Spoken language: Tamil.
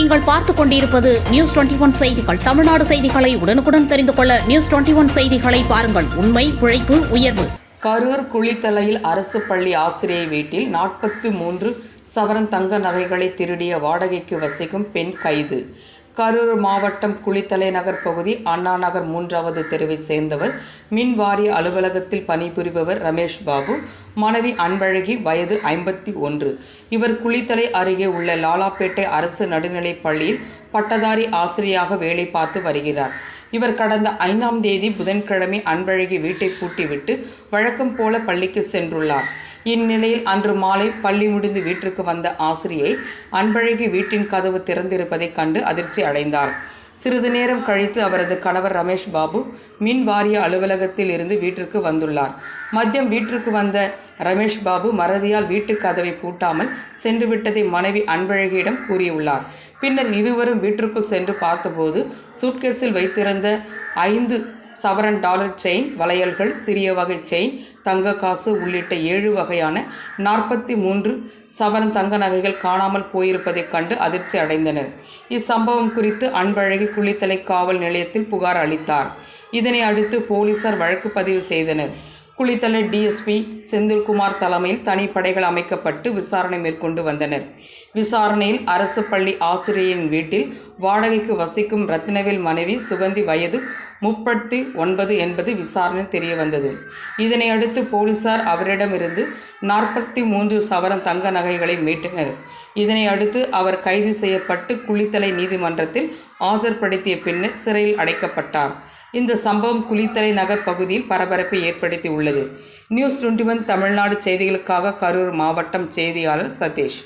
நீங்கள் பார்த்துக் கொண்டிருப்பது நியூஸ் 21 செய்திகள். தமிழ்நாடு செய்திகளை உடனுக்குடன் தெரிந்து கொள்ள நியூஸ் 21 செய்திகளை பாருங்கள். உண்மை, உழைப்பு, உயர்வு. கரூர் குளித்தலையில் அரசு பள்ளி ஆசிரியை வீட்டில் 43 சவரன் தங்க நகைகளை திருடிய வாடகைக்கு வசிக்கும் பெண் கைது. கரூர் மாவட்டம் குளித்தலை நகர் பகுதி அண்ணா நகர் 3வது தெருவை சேர்ந்தவர். மின் வாரிய அலுவலகத்தில் பணிபுரிபவர் ரமேஷ் பாபு. மனைவி அன்பழகி, வயது 51. இவர் குளித்தலை அருகே உள்ள லாலாப்பேட்டை அரசு நடுநிலைப் பள்ளியில் பட்டதாரி ஆசிரியராக வேலை பார்த்து வருகிறார். இவர் கடந்த 5ஆம் தேதி புதன்கிழமை அன்பழகி வீட்டை பூட்டிவிட்டு வழக்கம் போல பள்ளிக்கு சென்றுள்ளார். இந்நிலையில் அன்று மாலை பள்ளி முடிந்து வீட்டிற்கு வந்த ஆசிரியை அன்பழகி வீட்டின் கதவு திறந்திருப்பதைக் கண்டு அதிர்ச்சி அடைந்தார். சிறிது நேரம் கழித்து அவரது கணவர் ரமேஷ் பாபு மின் வாரிய அலுவலகத்தில் இருந்து வீட்டிற்கு வந்துள்ளார். மதியம் வீட்டிற்கு வந்த ரமேஷ் பாபு மறதியால் வீட்டு கதவை பூட்டாமல் சென்றுவிட்டதை மனைவி அன்பழகியிடம் கூறியுள்ளார். பின்னர் இருவரும் வீட்டிற்குள் சென்று பார்த்தபோது சூட்கேஸில் வைத்திருந்த 5 சவரன் டாலர் செயின், வளையல்கள், சிறிய வகை செயின், தங்க காசு உள்ளிட்ட 7 வகையான 43 சவரன் தங்க நகைகள் காணாமல் போயிருப்பதைக் கண்டு அதிர்ச்சி அடைந்தனர். இச்சம்பவம் குறித்து அன்பழகி குளித்தலை காவல் நிலையத்தில் புகார் அளித்தார். இதனை அடுத்து போலீசார் வழக்கு பதிவு செய்தனர். குளித்தலை டிஎஸ்பி செந்தில்குமார் தலைமையில் தனிப்படைகள் அமைக்கப்பட்டு விசாரணை மேற்கொண்டு வந்தனர். விசாரணையில் அரசு பள்ளி ஆசிரியரின் வீட்டில் வாடகைக்கு வசிக்கும் ரத்னவேல் மனைவி சுகந்தி, வயது 39 என்பது விசாரணை தெரிய வந்தது. இதனை அடுத்து போலீசார் அவரிடமிருந்து 43 சவரன் தங்க நகைகளை மீட்டனர். இதனை அடுத்து அவர் கைது செய்யப்பட்டு குளித்தலை நீதிமன்றத்தில் ஆஜர்படுத்திய பின்னர் சிறையில் அடைக்கப்பட்டார். இந்த சம்பவம் குளித்தலை நகர் பகுதியில் பரபரப்பை ஏற்படுத்தி உள்ளது. நியூஸ் 21 தமிழ்நாடு செய்திகளுக்காக கரூர் மாவட்டம் செய்தியாளர் சதீஷ்.